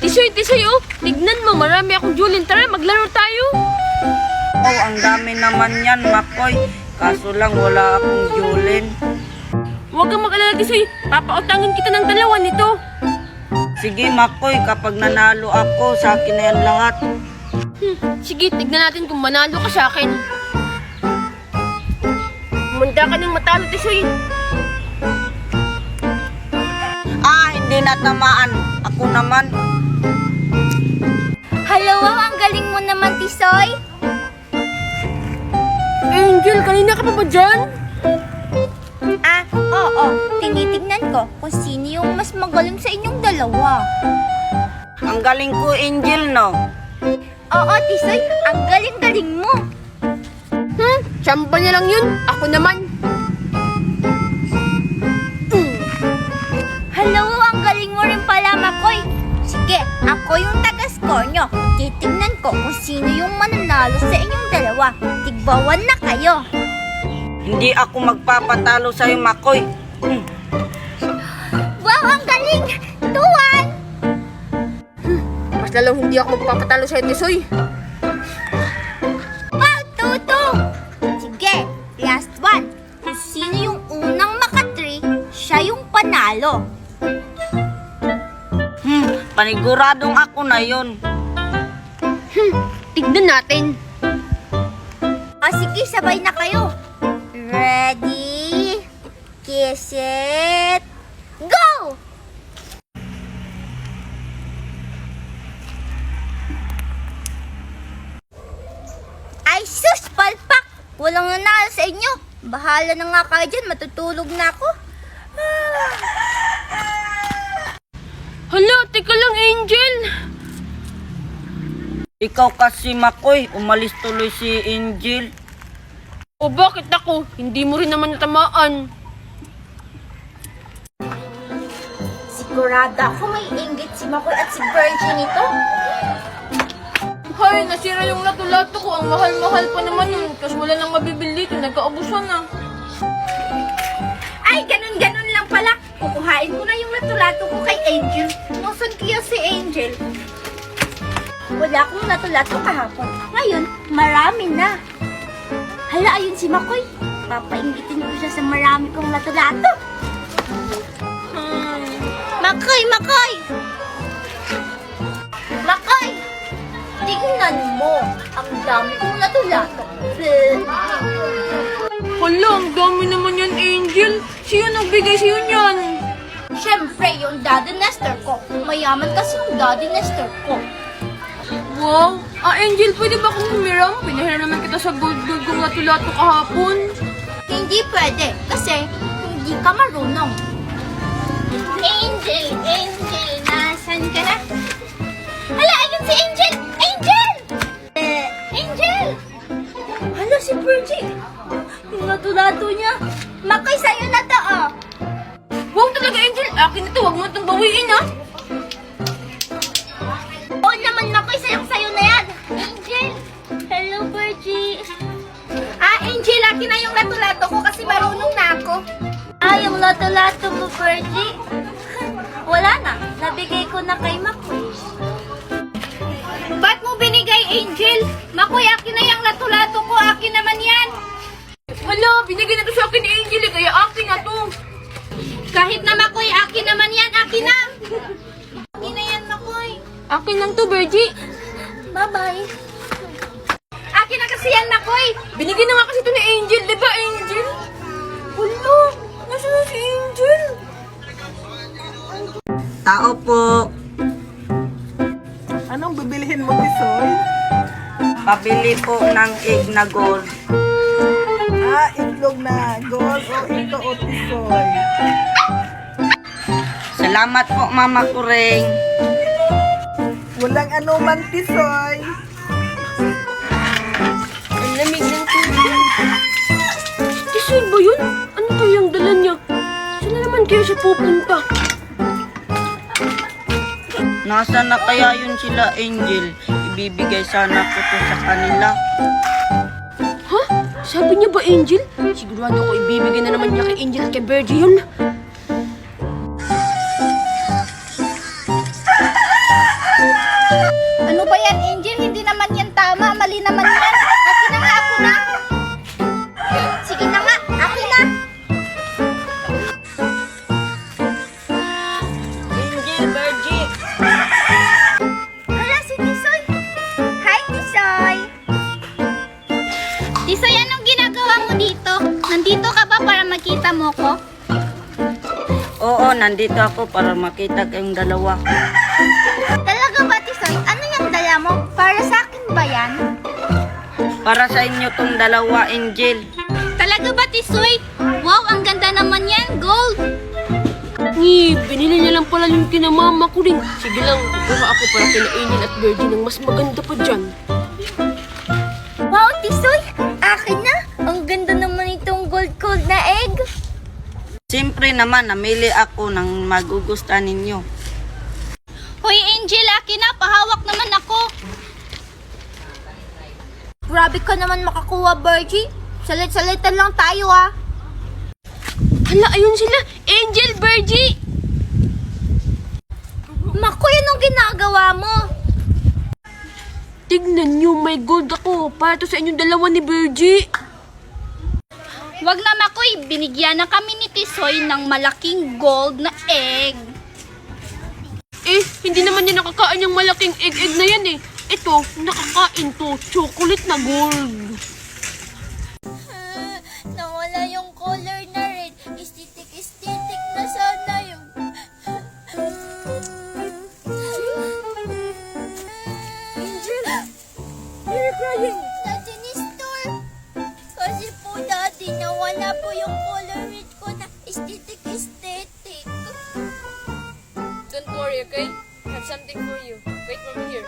Tisoy, oh. Tignan mo, marami akong Julin. Tara, maglaro tayo. Oh, ang dami naman yan, Makoy. Kaso lang wala akong Julin. Huwag kang mag-alala, Tisoy. Papautangin kita ng dalawa nito. Sige, Makoy, kapag nanalo ako, sa akin na yan lahat. Sige, tignan natin kung manalo ka sa akin. Munda ka ng matalo, Tisoy. Hindi natamaan. Ako naman. Hello, ang galing mo naman, Tisoy. Angel, kanina ka pa ba dyan? Oo. Tinitignan ko kung sino yung mas magaling sa inyong dalawa. Ang galing ko, Angel, no? Oo, Tisoy, ang galing-galing mo. Tsamba niya lang yun. Ako naman. Hello, ang galing mo rin pala, Makoy. Sige, ako yung taga-score nyo. Titignan ko kung sino yung mananalo sa inyong dalawa. Tigbawan na kayo. Hindi ako magpapatalo sa'yo, Makoy. Wow, ang galing! Tuwan! Mas lalong hindi ako magpapatalo sa'yo, Tisoy. Wow, Tutu! Sige, last one. Kung sino yung unang maka-3, siya yung panalo. Paniguradong ako na yon. Tignan natin. Sige, sabay na kayo. Ready? Kiss it. Go! Ay, sus! Palpak! Walang nanalo sa inyo. Bahala na nga kayo dyan. Matutulog na ako. Hala, teka lang, Angel. Ikaw kasi, Makoy, umalis tuloy si Angel. O bakit ako? Hindi mo rin naman natamaan. Sigurada ako may inggit si Makoy at si Virgin nito. Hay, nasira yung lato-lato ko. Ang mahal-mahal pa naman yun. Tapos wala nang mabibili dito. Nagkaubusan na. Ay, ganun-ganun lang pala. Kukuhain ko na yung lato-lato ko kay Angel. Nasaan kaya si Angel? Wala akong lato-lato kahapon. Ngayon, marami na. Hala, ayun si Makoy. Papaingitin ko siya sa marami kong lato-lato. Makoy! Makoy! Makoy! Tingnan mo. Ang dami kong lato-lato. Hala, ang dami naman yan, Angel. Siya nagbigay sa'yo niyan. Siyempre, yung Daddy Nestor ko. Mayaman kasi yung Daddy Nestor ko. Wow. Angel, pwede ba akong humiram? Pinahiram naman kita sa gold kong lato-lato kahapon. Hindi pwede kasi hindi ka marunong. Angel, nasan ka na? Hala, ayun si Angel! Angel! Angel! Hala, si Virgie. Yung lato-lato niya. Makoy, sa'yo na to, oh. Wow talaga, Angel. Akin ito. Huwag mo itong bawiin, ha? Oo naman, Makoy, sa'yo na yan. Angel! Hello, Virgie. Angel, akin na yung lato-lato ko kasi marunong na ako. Yung lato-lato mo, Virgie? Wala na. Nabigay ko na kay Makoy. Ba't mo binigay, Angel? Makoy, akin na yung lato-lato ko. Akin naman yan. Hala, binigay na to sa akin ni Angel, eh. Kaya akin na to. Kahit na, Makoy, akin naman yan. Akin na. Akin na yan, Makoy. Akin lang to, Virgie. Bye-bye. Akin na kasi yan, Makoy. Binigay na nga kasi to ni Angel. Di ba, Angel? Hala, nasaan na si Angel? Tao po. Anong bibilihin mo, Tisoy? Pabili po ng egg na gold. Itlog na gold o ito o Tisoy. Salamat po, Mama Kureng. Walang anuman, Tisoy. Ang lamig ng tubig. Tisoy ba yun? Ano kayang dala niya? Saan na naman kaya siya pupunta? Nasaan na kaya yun sila, Angel? Ibibigay sana ko to sa kanila. Ha? Sabi niya ba, Angel? Sigurado ko ibibigay na naman niya kay Angel at kay Virgie yun. Ano ba yan, Angel? Hindi naman yan tama. Mali naman yan. Akin na nga, ako na. Sige na nga, akin na. Angel, Virgie. Hala, si Tisoy. Hi, Tisoy. Tisoy, anong ginagawa mo dito? Nandito ka ba para makita mo ko? Oo, nandito ako para makita kayong dalawa. Talaga ba, Tisoy? Ano yung dala mo? Para sa akin ba yan? Para sa inyo tong dalawa, Angel. Talaga ba, Tisoy? Wow, ang ganda naman yan. Gold. Binili niya lang pala yung kinamama ko rin. Sige lang, kukuha ako para kina Angel at Virgie ng mas maganda pa dyan. Wow, Tisoy. Akin na. Ang ganda naman itong gold na egg. Siyempre naman, namili ako ng magugustuhan ninyo. Hoy, Angel, akin na. Pahawak naman ako. Grabe ka naman makakuha, Virgie. Salit-salitan lang tayo, ah. Hala, ayun sila. Angel, Virgie! Makoy, anong ginagawa mo? Tignan niyo, may gold ako. Para to sa inyong dalawa ni Virgie. Wag na, Makoy. Binigyan na kami ni Tisoy ng malaking gold na egg. Hindi naman niya nakakain yung malaking egg na yan eh. Ito, nakakain to. Chocolate na gold. Nawala yung color na red. Aesthetic na sana yun. Angel! You're crying! Daddy ni Store! Kasi po, Daddy, nawala po yung color red ko na aesthetic. Don't worry, okay? I have something for you. Wait for me here.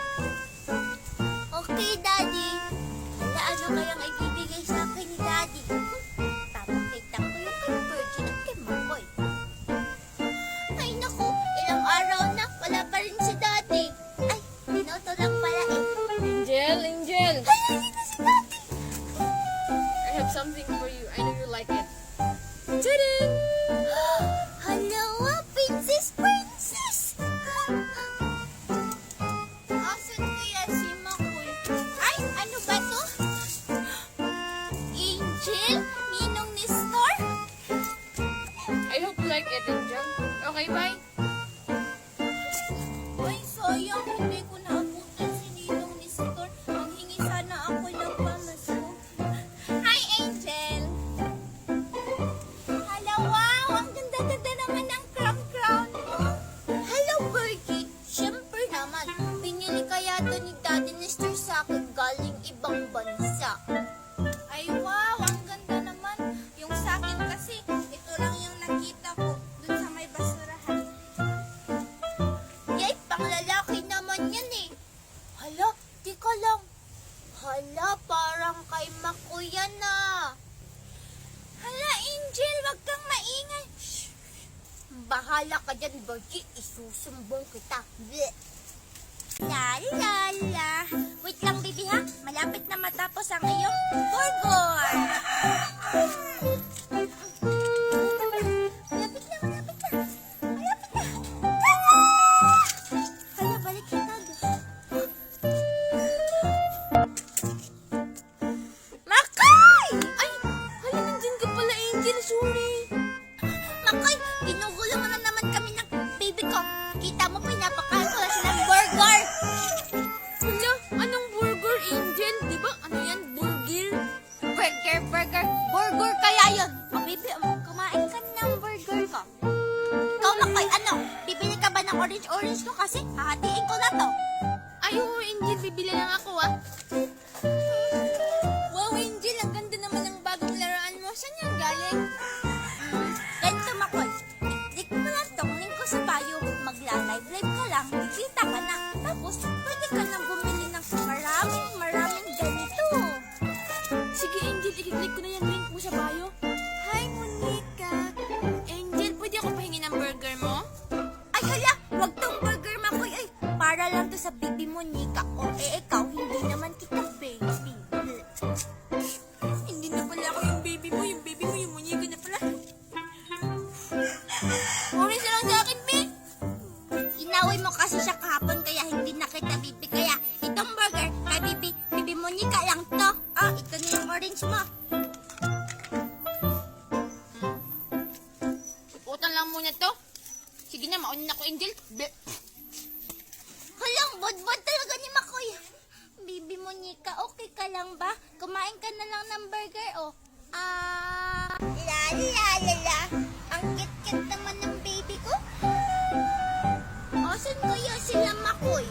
Okay, Daddy. Hala, ano kayang ibibigay sa akin ni Daddy? Papakita ko yung kay Virgie at kay Makoy. Ay, naku. Ilang araw na. Wala pa rin si Daddy. Ay, binoto lang pala eh. Angel! Hala, dito si Daddy. I have something for you. I know you like it. Hala, princess! Asan kaya si Makoy? Ay, ano ba to? Angel? Ninong ni Star? I hope you like it, Angel. Okay, bye. Ay, sayang. Hindi ko naabutan si Ninong ni Star. Maghingi sana ako ng pamasko. Hi, Angel! Hala, wow! Ang ganda-ganda naman ng crown mo. Hello, Virgie. Siyempre naman, pinili kaya to ni Daddy ni Star sa akin galing ibang bansa. Ay, wow! Ang ganda naman. Yung sa akin kasi, ito lang yung nakita ko dun sa may basurahan. Yay, panglalaki naman yan eh. Hala, tika lang. Hala, parang kay Makuya na. Hala, Angel, wag kang maingay. Shh. Bahala ka dyan, Virgie. Isusumbong kita. Bleh. La la la. Wait lang, baby ha. Malapit na matapos ang iyong burger. Malapit na. Hala, balik na tayo. Makoy! Ay, hala, nandyan ka pala, Angel. Sorry. Makoy, ginugulo mo na naman kami ng baby ko. Kita mo, pinapakain ko na silang burger. Hala, anong burger, Angel? Di ba? Ano yan? Burger? Burger kaya yun. O, baby, kumain ka ng burger ko. Ikaw, Makoy, ano? Bibili ka ba ng orange ko kasi hahatiin ko na to. Ay, oo, Angel. Bibili lang ako, ah. Wow, Angel, ang ganda naman ng bagong laruan mo. Saan yan galing? Ganito, Makoy. I-click mo lang tong link ko sa bio. Magla-live ka lang. Kikita ka na. Tapos, pwede ka nang bumili ng maraming ganito. Sige, Angel. I-click ko na yung link mo sa bio. Hi, Monica. Angel, pwede ako pahingi ng burger mo? Ay, hala! Wag tong burger, Makoy. Ay, para lang to sa baby mo, Nika. O, ikaw, hindi naman kita baby. Hindi na pala ako yung baby mo. Yung baby mo, yung muñeca na pala. Orange na lang sa akin, Be. Inaway mo kasi siya kahapon, kaya hindi na kita, Bibi. Kaya itong burger, kay Bibi Monica lang to. Oh, ito na yung orange mo. Utang lang muna to. Sige na, maunin ako, Angel. Halang, bodbod talaga ni Makoy. Bibi Monica, okay ka lang ba? Kumain ka na lang ng burger, oh. La. Ang kit-kit naman ng baby ko. Asan kaya sila, Makoy?